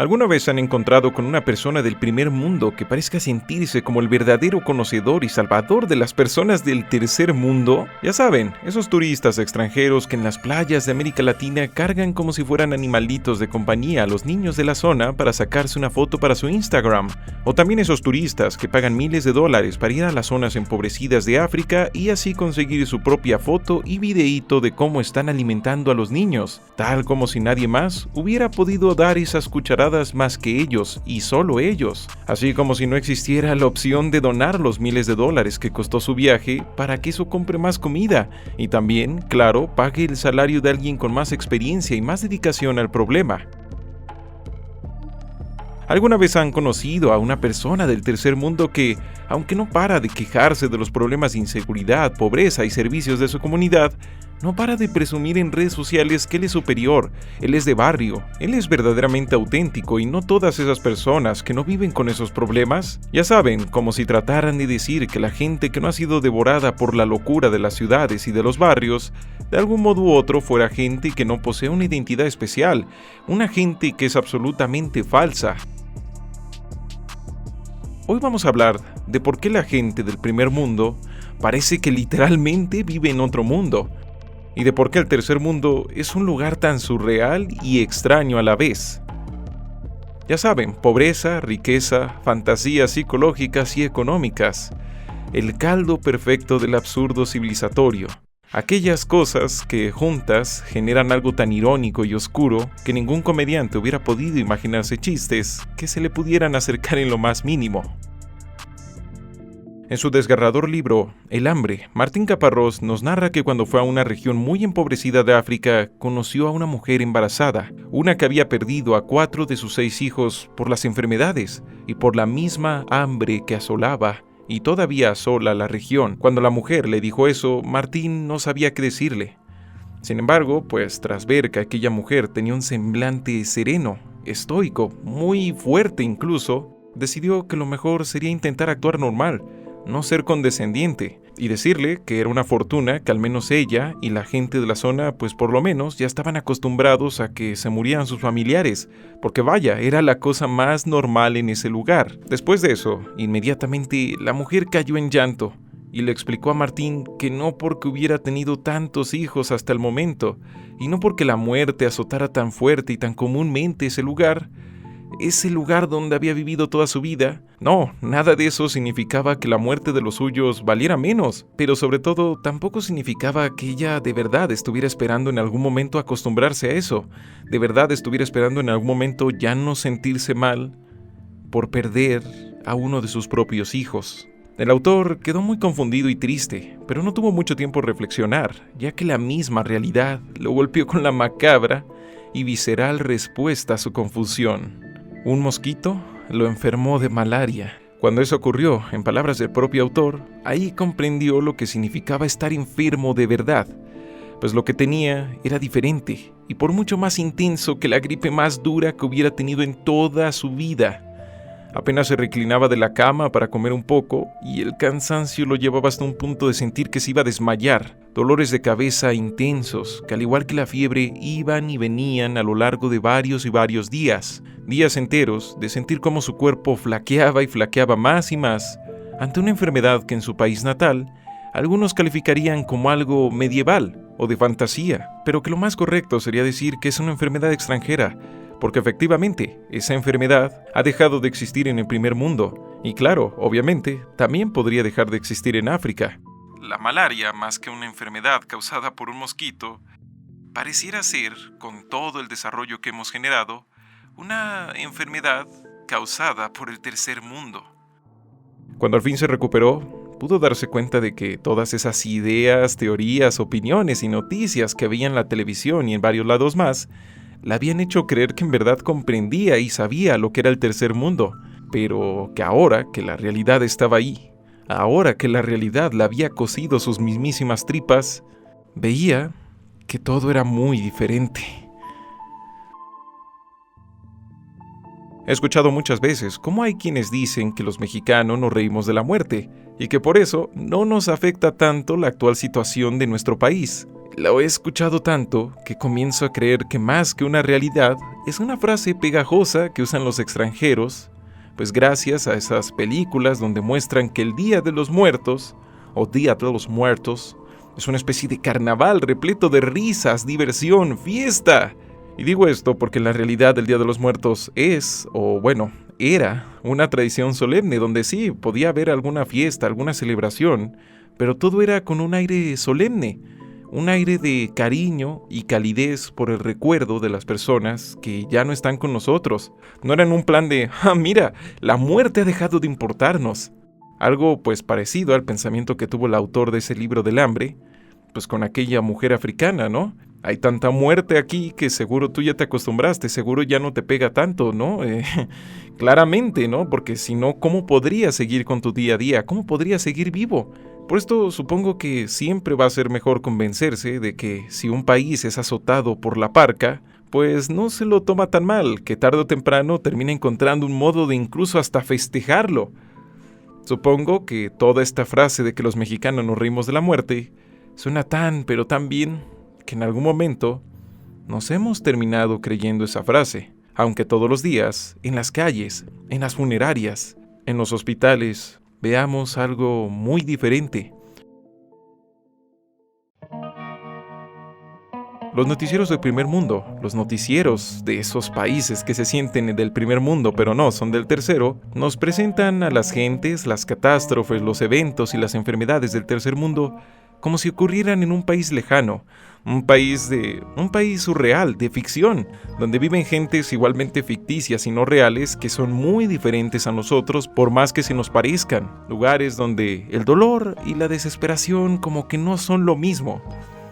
¿Alguna vez han encontrado con una persona del primer mundo que parezca sentirse como el verdadero conocedor y salvador de las personas del tercer mundo? Ya saben, esos turistas extranjeros que en las playas de América Latina cargan como si fueran animalitos de compañía a los niños de la zona para sacarse una foto para su Instagram. O también esos turistas que pagan miles de dólares para ir a las zonas empobrecidas de África y así conseguir su propia foto y videíto de cómo están alimentando a los niños, tal como si nadie más hubiera podido dar esas cucharadas más que ellos, y solo ellos. Así como si no existiera la opción de donar los miles de dólares que costó su viaje para que eso compre más comida, y también, claro, pague el salario de alguien con más experiencia y más dedicación al problema. ¿Alguna vez han conocido a una persona del tercer mundo que, aunque no para de quejarse de los problemas de inseguridad, pobreza y servicios de su comunidad, no para de presumir en redes sociales que él es superior, él es de barrio, él es verdaderamente auténtico y no todas esas personas que no viven con esos problemas? Ya saben, como si trataran de decir que la gente que no ha sido devorada por la locura de las ciudades y de los barrios, de algún modo u otro fuera gente que no posee una identidad especial, una gente que es absolutamente falsa. Hoy vamos a hablar de por qué la gente del primer mundo parece que literalmente vive en otro mundo, y de por qué el tercer mundo es un lugar tan surreal y extraño a la vez. Ya saben, pobreza, riqueza, fantasías psicológicas y económicas, el caldo perfecto del absurdo civilizatorio. Aquellas cosas que juntas generan algo tan irónico y oscuro que ningún comediante hubiera podido imaginarse chistes que se le pudieran acercar en lo más mínimo. En su desgarrador libro, El hambre, Martín Caparrós nos narra que cuando fue a una región muy empobrecida de África, conoció a una mujer embarazada, una que había perdido a 4 de sus 6 hijos por las enfermedades y por la misma hambre que asolaba y todavía asola la región. Cuando la mujer le dijo eso, Martín no sabía qué decirle. Sin embargo, pues tras ver que aquella mujer tenía un semblante sereno, estoico, muy fuerte incluso, decidió que lo mejor sería intentar actuar normal, no ser condescendiente, y decirle que era una fortuna que al menos ella y la gente de la zona pues por lo menos ya estaban acostumbrados a que se murieran sus familiares, porque vaya, era la cosa más normal en ese lugar. Después de eso, inmediatamente la mujer cayó en llanto y le explicó a Martín que no porque hubiera tenido tantos hijos hasta el momento, y no porque la muerte azotara tan fuerte y tan comúnmente ese lugar donde había vivido toda su vida. No, nada de eso significaba que la muerte de los suyos valiera menos, pero sobre todo tampoco significaba que ella de verdad estuviera esperando en algún momento acostumbrarse a eso, de verdad estuviera esperando en algún momento ya no sentirse mal por perder a uno de sus propios hijos. El autor quedó muy confundido y triste, pero no tuvo mucho tiempo a reflexionar, ya que la misma realidad lo golpeó con la macabra y visceral respuesta a su confusión. Un mosquito lo enfermó de malaria. Cuando eso ocurrió, en palabras del propio autor, ahí comprendió lo que significaba estar enfermo de verdad, pues lo que tenía era diferente y por mucho más intenso que la gripe más dura que hubiera tenido en toda su vida. Apenas se reclinaba de la cama para comer un poco y el cansancio lo llevaba hasta un punto de sentir que se iba a desmayar. Dolores de cabeza intensos, que al igual que la fiebre, iban y venían a lo largo de varios y varios días. Días enteros de sentir cómo su cuerpo flaqueaba y flaqueaba más y más ante una enfermedad que en su país natal algunos calificarían como algo medieval o de fantasía, pero que lo más correcto sería decir que es una enfermedad extranjera, porque efectivamente, esa enfermedad ha dejado de existir en el primer mundo, y claro, obviamente, también podría dejar de existir en África. La malaria, más que una enfermedad causada por un mosquito, pareciera ser, con todo el desarrollo que hemos generado, una enfermedad causada por el tercer mundo. Cuando al fin se recuperó, pudo darse cuenta de que todas esas ideas, teorías, opiniones y noticias que veía en la televisión y en varios lados más, la habían hecho creer que en verdad comprendía y sabía lo que era el tercer mundo, pero que ahora que la realidad estaba ahí, ahora que la realidad le había cosido sus mismísimas tripas, veía que todo era muy diferente. He escuchado muchas veces cómo hay quienes dicen que los mexicanos nos reímos de la muerte y que por eso no nos afecta tanto la actual situación de nuestro país. lo he escuchado tanto que comienzo a creer que más que una realidad, es una frase pegajosa que usan los extranjeros, pues gracias a esas películas donde muestran que el Día de los Muertos, o Día de los Muertos, es una especie de carnaval repleto de risas, diversión, fiesta. Y digo esto porque en la realidad el Día de los Muertos es, o bueno, era una tradición solemne donde sí, podía haber alguna fiesta, alguna celebración, pero todo era con un aire solemne, un aire de cariño y calidez por el recuerdo de las personas que ya no están con nosotros. No era en un plan de, mira, la muerte ha dejado de importarnos. Algo pues parecido al pensamiento que tuvo el autor de ese libro del hambre, pues con aquella mujer africana, ¿no? Hay tanta muerte aquí que seguro tú ya te acostumbraste, seguro ya no te pega tanto, ¿no? Claramente, ¿no? Porque si no, ¿cómo podrías seguir con tu día a día? ¿Cómo podrías seguir vivo? Por esto supongo que siempre va a ser mejor convencerse de que si un país es azotado por la parca, pues no se lo toma tan mal, que tarde o temprano termina encontrando un modo de incluso hasta festejarlo. Supongo que toda esta frase de que los mexicanos nos reímos de la muerte suena tan pero tan bien que en algún momento nos hemos terminado creyendo esa frase, aunque todos los días, en las calles, en las funerarias, en los hospitales, veamos algo muy diferente. Los noticieros del primer mundo, los noticieros de esos países que se sienten del primer mundo pero no son del tercero, nos presentan a las gentes, las catástrofes, los eventos y las enfermedades del tercer mundo como si ocurrieran en un país lejano, un país surreal, de ficción, donde viven gentes igualmente ficticias y no reales que son muy diferentes a nosotros por más que se nos parezcan, lugares donde el dolor y la desesperación como que no son lo mismo.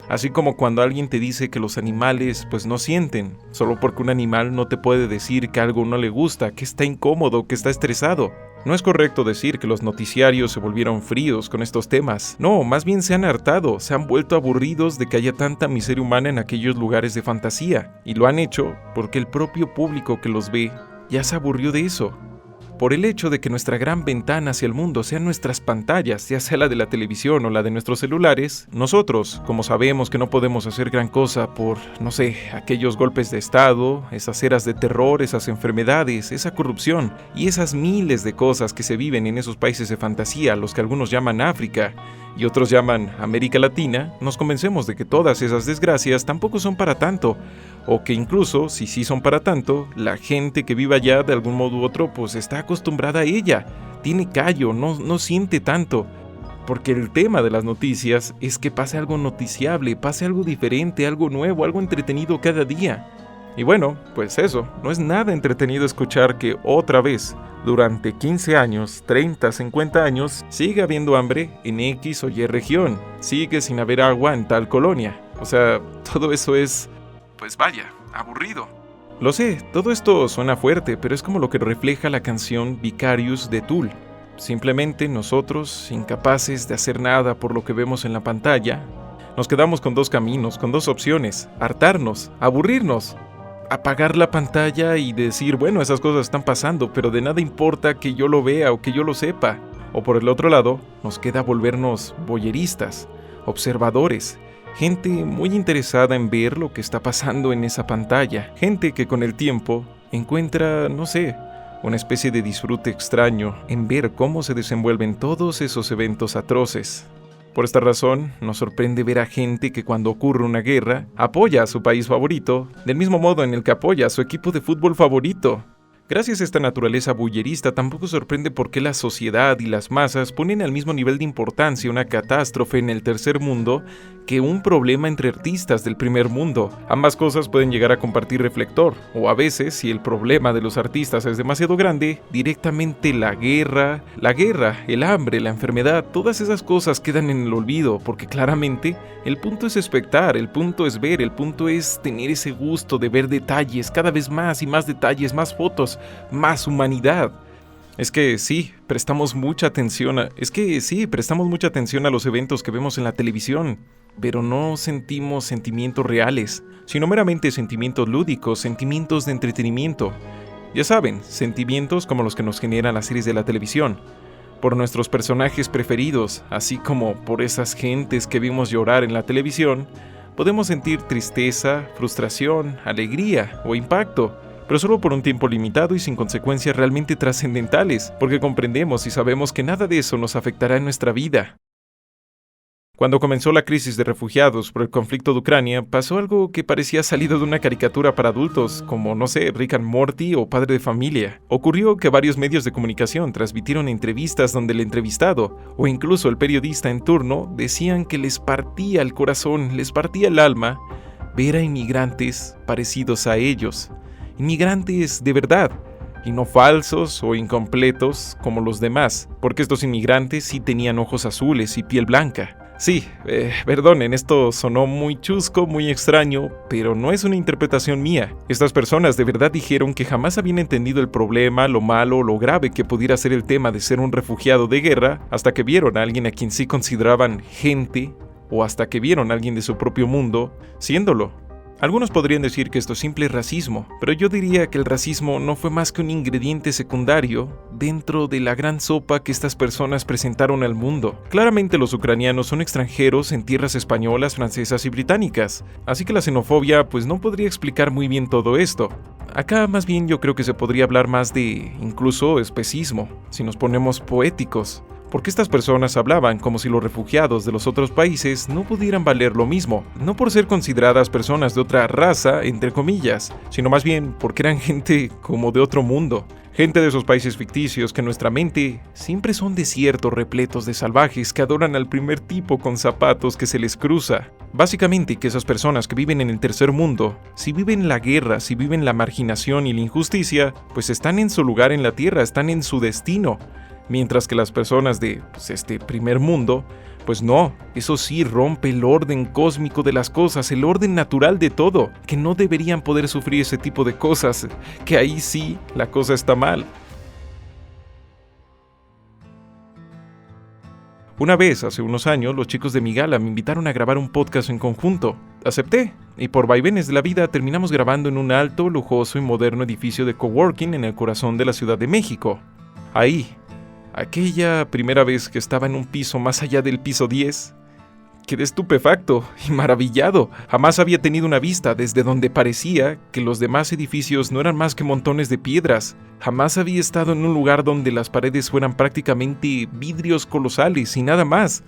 Así como cuando alguien te dice que los animales pues no sienten, solo porque un animal no te puede decir que algo no le gusta, que está incómodo, que está estresado. No es correcto decir que los noticiarios se volvieron fríos con estos temas. No, más bien se han hartado, se han vuelto aburridos de que haya tanta miseria humana en aquellos lugares de fantasía. Y lo han hecho porque el propio público que los ve ya se aburrió de eso. Por el hecho de que nuestra gran ventana hacia el mundo sean nuestras pantallas, ya sea la de la televisión o la de nuestros celulares, nosotros, como sabemos que no podemos hacer gran cosa por, no sé, aquellos golpes de estado, esas eras de terror, esas enfermedades, esa corrupción y esas miles de cosas que se viven en esos países de fantasía, los que algunos llaman África y otros llaman América Latina, nos convencemos de que todas esas desgracias tampoco son para tanto, o que incluso, si sí son para tanto, la gente que vive allá de algún modo u otro pues está acostumbrada a ella, tiene callo, no siente tanto. Porque el tema de las noticias es que pase algo noticiable, pase algo diferente, algo nuevo, algo entretenido cada día. Y bueno, pues eso, no es nada entretenido escuchar que otra vez, durante 15 años, 30, 50 años, sigue habiendo hambre en X o Y región, sigue sin haber agua en tal colonia. O sea, todo eso es, pues vaya, aburrido. Lo sé, todo esto suena fuerte, pero es como lo que refleja la canción Vicarious de Tool. Simplemente nosotros, incapaces de hacer nada por lo que vemos en la pantalla, nos quedamos con dos caminos, con dos opciones: hartarnos, aburrirnos, apagar la pantalla y decir, bueno, esas cosas están pasando, pero de nada importa que yo lo vea o que yo lo sepa. O por el otro lado, nos queda volvernos voyeristas, observadores, gente muy interesada en ver lo que está pasando en esa pantalla, gente que con el tiempo encuentra, no sé, una especie de disfrute extraño en ver cómo se desenvuelven todos esos eventos atroces. Por esta razón, nos sorprende ver a gente que cuando ocurre una guerra, apoya a su país favorito, del mismo modo en el que apoya a su equipo de fútbol favorito. Gracias a esta naturaleza bullerista, tampoco sorprende por qué la sociedad y las masas ponen al mismo nivel de importancia una catástrofe en el tercer mundo que un problema entre artistas del primer mundo. Ambas cosas pueden llegar a compartir reflector, o a veces, si el problema de los artistas es demasiado grande, directamente la guerra, el hambre, la enfermedad, todas esas cosas quedan en el olvido, porque claramente el punto es expectar, el punto es ver, el punto es tener ese gusto de ver detalles, cada vez más y más detalles, más fotos, más humanidad. Es que sí, prestamos mucha atención a los eventos que vemos en la televisión, pero no sentimos sentimientos reales, sino meramente sentimientos lúdicos, sentimientos de entretenimiento. Ya saben, sentimientos como los que nos generan las series de la televisión, por nuestros personajes preferidos, así como por esas gentes que vimos llorar en la televisión, Podemos sentir tristeza, frustración, alegría o impacto, pero solo por un tiempo limitado y sin consecuencias realmente trascendentales, porque comprendemos y sabemos que nada de eso nos afectará en nuestra vida. Cuando comenzó la crisis de refugiados por el conflicto de Ucrania, pasó algo que parecía salido de una caricatura para adultos, como, no sé, Rick and Morty o Padre de Familia. Ocurrió que varios medios de comunicación transmitieron entrevistas donde el entrevistado, o incluso el periodista en turno, decían que les partía el corazón, les partía el alma, ver a inmigrantes parecidos a ellos. Inmigrantes de verdad, y no falsos o incompletos como los demás, porque estos inmigrantes sí tenían ojos azules y piel blanca. Sí, perdonen, esto sonó muy chusco, muy extraño, pero no es una interpretación mía. Estas personas de verdad dijeron que jamás habían entendido el problema, lo malo o lo grave que pudiera ser el tema de ser un refugiado de guerra, hasta que vieron a alguien a quien sí consideraban gente, o hasta que vieron a alguien de su propio mundo siéndolo. Algunos podrían decir que esto es simple racismo, pero yo diría que el racismo no fue más que un ingrediente secundario dentro de la gran sopa que estas personas presentaron al mundo. Claramente los ucranianos son extranjeros en tierras españolas, francesas y británicas, así que la xenofobia pues no podría explicar muy bien todo esto. Acá más bien yo creo que se podría hablar más de incluso especismo, si nos ponemos poéticos. Porque estas personas hablaban como si los refugiados de los otros países no pudieran valer lo mismo, no por ser consideradas personas de otra raza, entre comillas, sino más bien porque eran gente como de otro mundo, gente de esos países ficticios que en nuestra mente siempre son desiertos repletos de salvajes que adoran al primer tipo con zapatos que se les cruza. Básicamente que esas personas que viven en el tercer mundo, si viven la guerra, si viven la marginación y la injusticia, pues están en su lugar en la tierra, están en su destino. Mientras que las personas de este primer mundo, pues no, eso sí rompe el orden cósmico de las cosas, el orden natural de todo, que no deberían poder sufrir ese tipo de cosas, que ahí sí la cosa está mal. Una vez, hace unos años, los chicos de mi gala me invitaron a grabar un podcast en conjunto. Acepté, y por vaivenes de la vida terminamos grabando en un alto, lujoso y moderno edificio de coworking en el corazón de la Ciudad de México. Ahí, aquella primera vez que estaba en un piso más allá del piso 10, quedé estupefacto y maravillado. Jamás había tenido una vista desde donde parecía que los demás edificios no eran más que montones de piedras. Jamás había estado en un lugar donde las paredes fueran prácticamente vidrios colosales y nada más.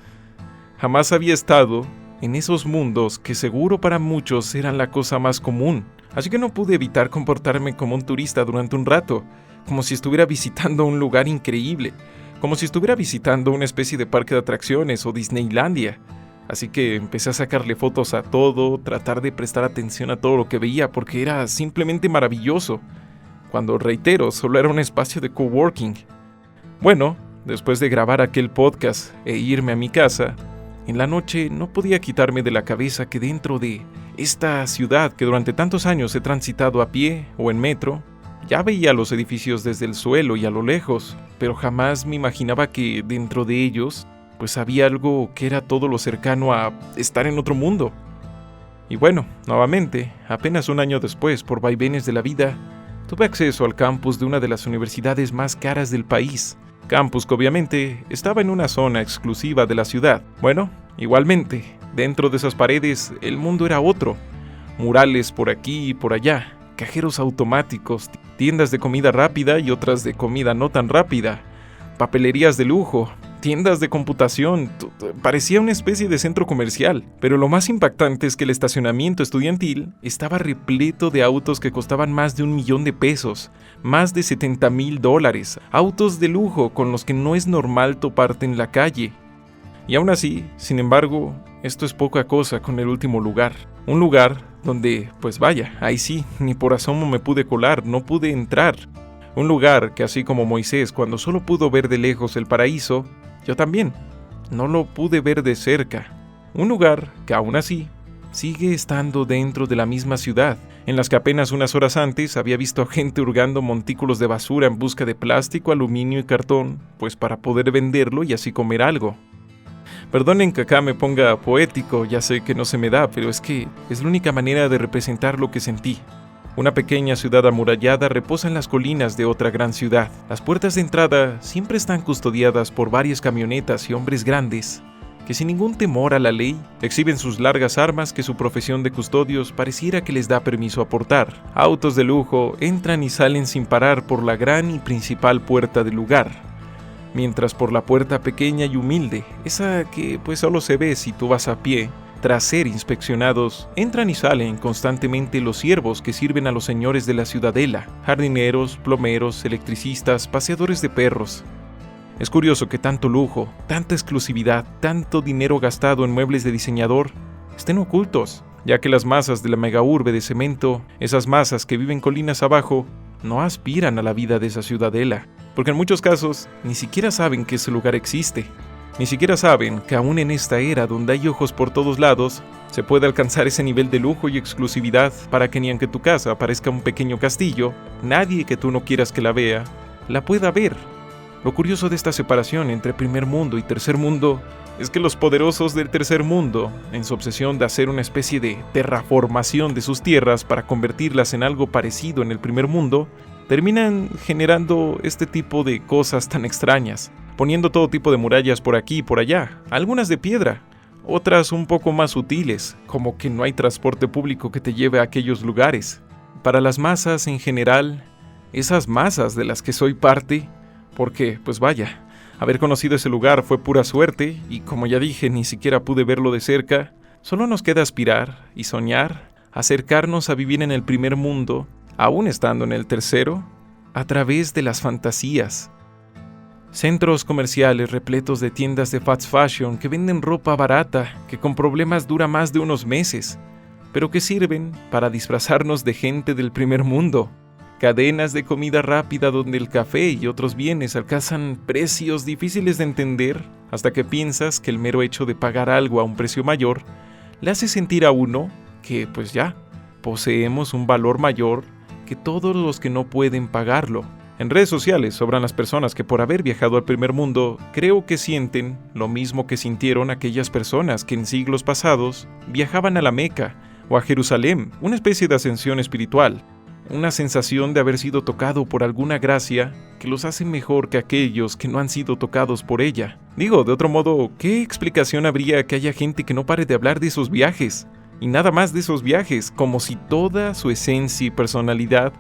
Jamás había estado en esos mundos que seguro para muchos eran la cosa más común. Así que no pude evitar comportarme como un turista durante un rato, como si estuviera visitando un lugar increíble, como si estuviera visitando una especie de parque de atracciones o Disneylandia. Así que empecé a sacarle fotos a todo, tratar de prestar atención a todo lo que veía porque era simplemente maravilloso, cuando, reitero, solo era un espacio de coworking. Bueno, después de grabar aquel podcast e irme a mi casa, en la noche no podía quitarme de la cabeza que dentro de esta ciudad que durante tantos años he transitado a pie o en metro, ya veía los edificios desde el suelo y a lo lejos, pero jamás me imaginaba que dentro de ellos, pues había algo que era todo lo cercano a estar en otro mundo. Y bueno, nuevamente, apenas un año después, por vaivenes de la vida, tuve acceso al campus de una de las universidades más caras del país. Campus que obviamente estaba en una zona exclusiva de la ciudad. Bueno, igualmente, dentro de esas paredes el mundo era otro. Murales por aquí y por allá, cajeros automáticos, tiendas de comida rápida y otras de comida no tan rápida, papelerías de lujo, tiendas de computación, parecía una especie de centro comercial. Pero lo más impactante es que el estacionamiento estudiantil estaba repleto de autos que costaban más de $1 millón, más de $70,000, autos de lujo con los que no es normal toparte en la calle. Y aún así, sin embargo, esto es poca cosa con el último lugar. Un lugar donde, pues vaya, ahí sí, ni por asomo me pude colar, no pude entrar. Un lugar que así como Moisés cuando solo pudo ver de lejos el paraíso, yo también, no lo pude ver de cerca. Un lugar que aún así sigue estando dentro de la misma ciudad, en las que apenas unas horas antes había visto a gente hurgando montículos de basura en busca de plástico, aluminio y cartón, pues para poder venderlo y así comer algo. Perdonen que acá me ponga poético, ya sé que no se me da, pero es que es la única manera de representar lo que sentí. Una pequeña ciudad amurallada reposa en las colinas de otra gran ciudad. Las puertas de entrada siempre están custodiadas por varias camionetas y hombres grandes que sin ningún temor a la ley exhiben sus largas armas que su profesión de custodios pareciera que les da permiso a portar. Autos de lujo entran y salen sin parar por la gran y principal puerta del lugar, mientras por la puerta pequeña y humilde, esa que pues solo se ve si tú vas a pie, tras ser inspeccionados, entran y salen constantemente los siervos que sirven a los señores de la ciudadela, jardineros, plomeros, electricistas, paseadores de perros. Es curioso que tanto lujo, tanta exclusividad, tanto dinero gastado en muebles de diseñador estén ocultos, ya que las masas de la megaurbe de cemento, esas masas que viven colinas abajo, no aspiran a la vida de esa ciudadela, porque en muchos casos ni siquiera saben que ese lugar existe. Ni siquiera saben que aún en esta era donde hay ojos por todos lados, se puede alcanzar ese nivel de lujo y exclusividad para que ni aunque tu casa parezca un pequeño castillo, nadie que tú no quieras que la vea, la pueda ver. Lo curioso de esta separación entre primer mundo y tercer mundo es que los poderosos del tercer mundo, en su obsesión de hacer una especie de terraformación de sus tierras para convertirlas en algo parecido en el primer mundo, terminan generando este tipo de cosas tan extrañas, poniendo todo tipo de murallas por aquí y por allá, algunas de piedra, otras un poco más sutiles, como que no hay transporte público que te lleve a aquellos lugares. Para las masas en general, esas masas de las que soy parte, porque, pues vaya, haber conocido ese lugar fue pura suerte y como ya dije, ni siquiera pude verlo de cerca, solo nos queda aspirar y soñar, acercarnos a vivir en el primer mundo, aún estando en el tercero, a través de las fantasías. Centros comerciales repletos de tiendas de fast fashion que venden ropa barata que con problemas dura más de unos meses, pero que sirven para disfrazarnos de gente del primer mundo. Cadenas de comida rápida donde el café y otros bienes alcanzan precios difíciles de entender hasta que piensas que el mero hecho de pagar algo a un precio mayor le hace sentir a uno que, pues ya, poseemos un valor mayor que todos los que no pueden pagarlo. En redes sociales sobran las personas que por haber viajado al primer mundo creo que sienten lo mismo que sintieron aquellas personas que en siglos pasados viajaban a la Meca o a Jerusalén, una especie de ascensión espiritual. Una sensación de haber sido tocado por alguna gracia que los hace mejor que aquellos que no han sido tocados por ella. Digo, de otro modo, ¿qué explicación habría que haya gente que no pare de hablar de esos viajes? Y nada más de esos viajes, como si toda su esencia y personalidad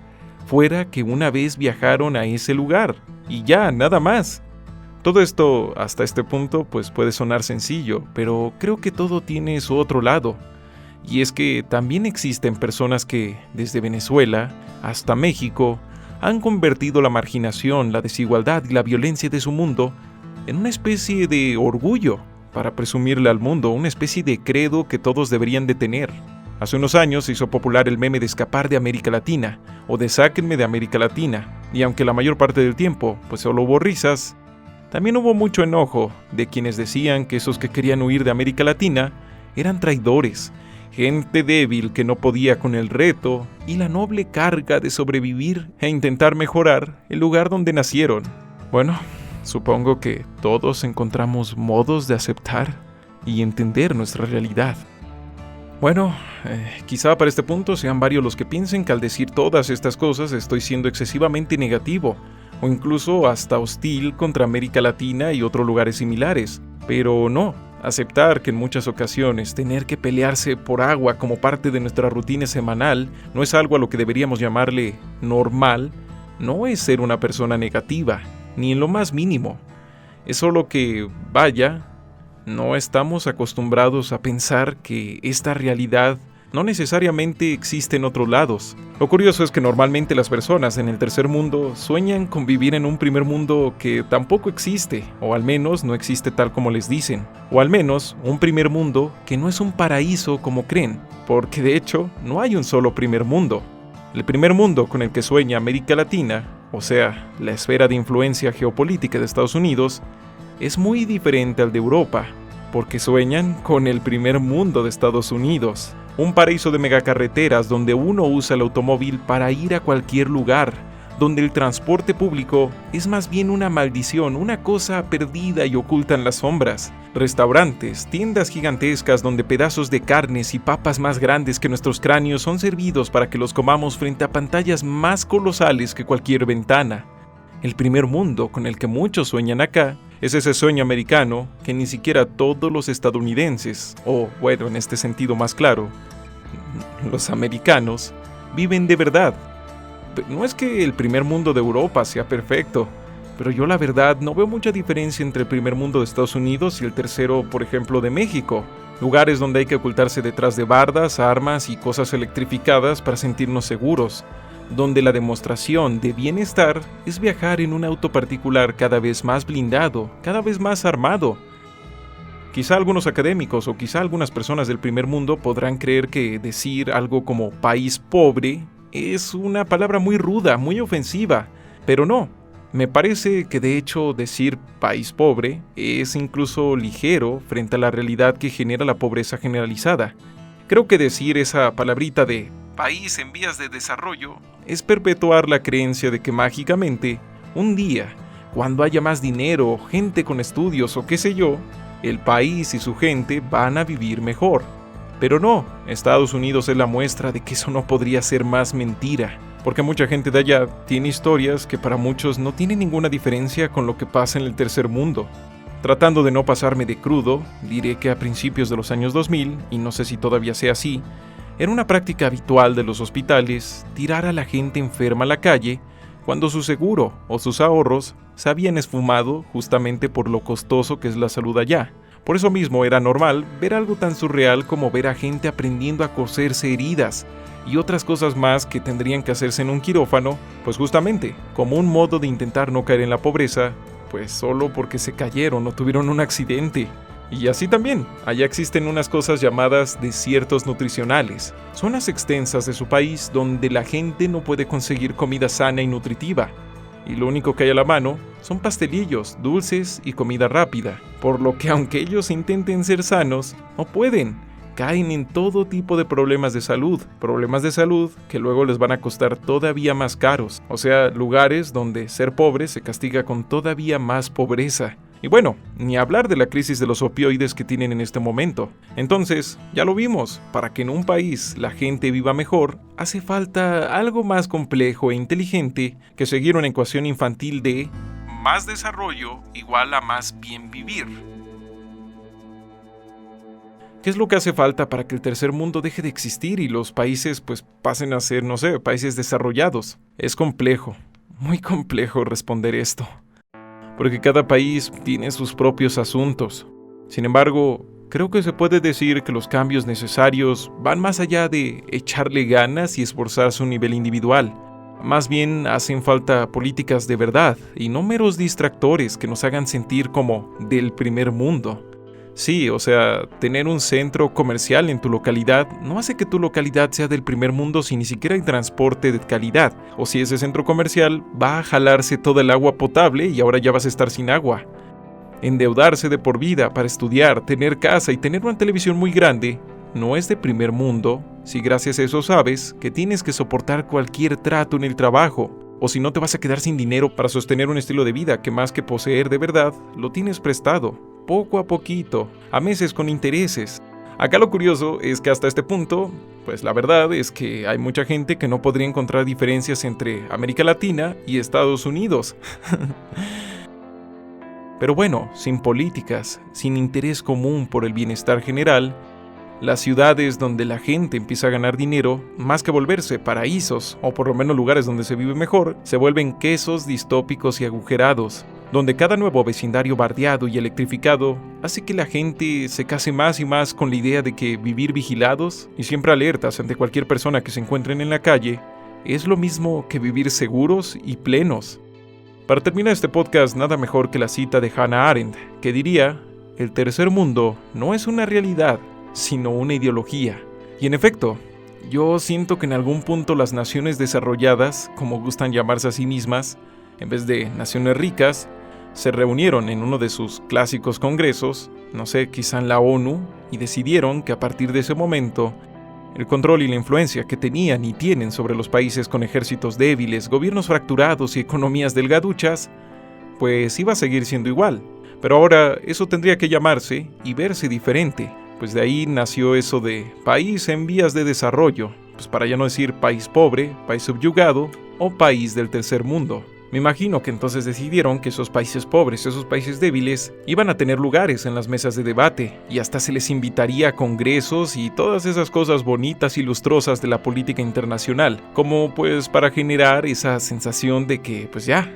fuera que una vez viajaron a ese lugar. Y ya, nada más. Todo esto, hasta este punto, pues puede sonar sencillo, pero creo que todo tiene su otro lado. Y es que también existen personas que, desde Venezuela hasta México, han convertido la marginación, la desigualdad y la violencia de su mundo en una especie de orgullo para presumirle al mundo, una especie de credo que todos deberían de tener. Hace unos años se hizo popular el meme de escapar de América Latina, o de sáquenme de América Latina, y aunque la mayor parte del tiempo pues solo hubo risas, también hubo mucho enojo de quienes decían que esos que querían huir de América Latina eran traidores, gente débil que no podía con el reto y la noble carga de sobrevivir e intentar mejorar el lugar donde nacieron. Bueno, supongo que todos encontramos modos de aceptar y entender nuestra realidad. Bueno, quizá para este punto sean varios los que piensen que al decir todas estas cosas estoy siendo excesivamente negativo o incluso hasta hostil contra América Latina y otros lugares similares, pero no. Aceptar que en muchas ocasiones tener que pelearse por agua como parte de nuestra rutina semanal no es algo a lo que deberíamos llamarle normal, no es ser una persona negativa, ni en lo más mínimo. Es solo que, vaya, no estamos acostumbrados a pensar que esta realidad no necesariamente existe en otros lados. Lo curioso es que normalmente las personas en el tercer mundo sueñan con vivir en un primer mundo que tampoco existe, o al menos no existe tal como les dicen, o al menos un primer mundo que no es un paraíso como creen, porque de hecho no hay un solo primer mundo. El primer mundo con el que sueña América Latina, o sea, la esfera de influencia geopolítica de Estados Unidos, es muy diferente al de Europa, porque sueñan con el primer mundo de Estados Unidos. Un paraíso de megacarreteras donde uno usa el automóvil para ir a cualquier lugar, donde el transporte público es más bien una maldición, una cosa perdida y oculta en las sombras. Restaurantes, tiendas gigantescas donde pedazos de carnes y papas más grandes que nuestros cráneos son servidos para que los comamos frente a pantallas más colosales que cualquier ventana. El primer mundo con el que muchos sueñan acá Es ese sueño americano que ni siquiera todos los estadounidenses, o bueno, en este sentido más claro, los americanos, viven de verdad. No es que el primer mundo de Europa sea perfecto, pero yo la verdad no veo mucha diferencia entre el primer mundo de Estados Unidos y el tercero, por ejemplo, de México. Lugares donde hay que ocultarse detrás de bardas, armas y cosas electrificadas para sentirnos seguros. Donde la demostración de bienestar es viajar en un auto particular cada vez más blindado, cada vez más armado. Quizá algunos académicos o quizá algunas personas del primer mundo podrán creer que decir algo como país pobre es una palabra muy ruda, muy ofensiva, pero no. Me parece que de hecho decir país pobre es incluso ligero frente a la realidad que genera la pobreza generalizada. Creo que decir esa palabrita de país en vías de desarrollo es perpetuar la creencia de que mágicamente, un día, cuando haya más dinero, gente con estudios o qué sé yo, el país y su gente van a vivir mejor. Pero no, Estados Unidos es la muestra de que eso no podría ser más mentira, porque mucha gente de allá tiene historias que para muchos no tienen ninguna diferencia con lo que pasa en el tercer mundo. Tratando de no pasarme de crudo, diré que a principios de los años 2000, y no sé si todavía sea así, era una práctica habitual de los hospitales tirar a la gente enferma a la calle cuando su seguro o sus ahorros se habían esfumado justamente por lo costoso que es la salud allá. Por eso mismo era normal ver algo tan surreal como ver a gente aprendiendo a coserse heridas y otras cosas más que tendrían que hacerse en un quirófano, pues justamente como un modo de intentar no caer en la pobreza, pues solo porque se cayeron o tuvieron un accidente. Y así también, allá existen unas cosas llamadas desiertos nutricionales, zonas extensas de su país donde la gente no puede conseguir comida sana y nutritiva, y lo único que hay a la mano son pastelillos, dulces y comida rápida, por lo que aunque ellos intenten ser sanos, no pueden, caen en todo tipo de problemas de salud que luego les van a costar todavía más caros, o sea, lugares donde ser pobre se castiga con todavía más pobreza. Y bueno, ni hablar de la crisis de los opioides que tienen en este momento. Entonces, ya lo vimos, para que en un país la gente viva mejor, hace falta algo más complejo e inteligente que seguir una ecuación infantil de más desarrollo igual a más bien vivir. ¿Qué es lo que hace falta para que el tercer mundo deje de existir y los países pues pasen a ser, no sé, países desarrollados? Es complejo, muy complejo responder esto, porque cada país tiene sus propios asuntos. Sin embargo, creo que se puede decir que los cambios necesarios van más allá de echarle ganas y esforzarse a un nivel individual. Más bien hacen falta políticas de verdad y no meros distractores que nos hagan sentir como del primer mundo. Sí, o sea, tener un centro comercial en tu localidad no hace que tu localidad sea del primer mundo si ni siquiera hay transporte de calidad, o si ese centro comercial va a jalarse toda el agua potable y ahora ya vas a estar sin agua. Endeudarse de por vida para estudiar, tener casa y tener una televisión muy grande no es de primer mundo si gracias a eso sabes que tienes que soportar cualquier trato en el trabajo, o si no te vas a quedar sin dinero para sostener un estilo de vida que más que poseer de verdad, lo tienes prestado. Poco a poquito, a meses con intereses. Acá lo curioso es que hasta este punto, pues la verdad es que hay mucha gente que no podría encontrar diferencias entre América Latina y Estados Unidos. Pero bueno, sin políticas, sin interés común por el bienestar general, las ciudades donde la gente empieza a ganar dinero, más que volverse paraísos, o por lo menos lugares donde se vive mejor, se vuelven quesos distópicos y agujerados, donde cada nuevo vecindario bardeado y electrificado hace que la gente se case más y más con la idea de que vivir vigilados y siempre alertas ante cualquier persona que se encuentren en la calle es lo mismo que vivir seguros y plenos. Para terminar este podcast, nada mejor que la cita de Hannah Arendt, que diría: el tercer mundo no es una realidad, sino una ideología. Y en efecto, yo siento que en algún punto las naciones desarrolladas, como gustan llamarse a sí mismas, en vez de naciones ricas, se reunieron en uno de sus clásicos congresos, no sé, quizá en la ONU, y decidieron que a partir de ese momento, el control y la influencia que tenían y tienen sobre los países con ejércitos débiles, gobiernos fracturados y economías delgaduchas, pues iba a seguir siendo igual. Pero ahora eso tendría que llamarse y verse diferente, pues de ahí nació eso de país en vías de desarrollo, pues para ya no decir país pobre, país subyugado o país del tercer mundo. Me imagino que entonces decidieron que esos países pobres, esos países débiles, iban a tener lugares en las mesas de debate y hasta se les invitaría a congresos y todas esas cosas bonitas y lustrosas de la política internacional, como pues para generar esa sensación de que pues ya,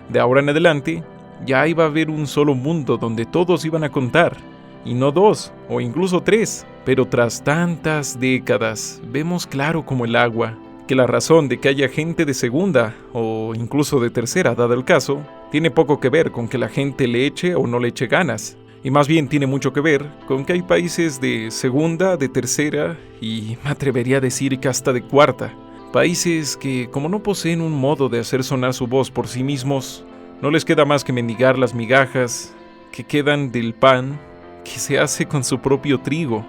de ahora en adelante, ya iba a haber un solo mundo donde todos iban a contar, y no dos o incluso tres. Pero tras tantas décadas, vemos claro como el agua que la razón de que haya gente de segunda o incluso de tercera, dado el caso, tiene poco que ver con que la gente le eche o no le eche ganas, y más bien tiene mucho que ver con que hay países de segunda, de tercera y me atrevería a decir que hasta de cuarta. Países que, como no poseen un modo de hacer sonar su voz por sí mismos, no les queda más que mendigar las migajas que quedan del pan que se hace con su propio trigo.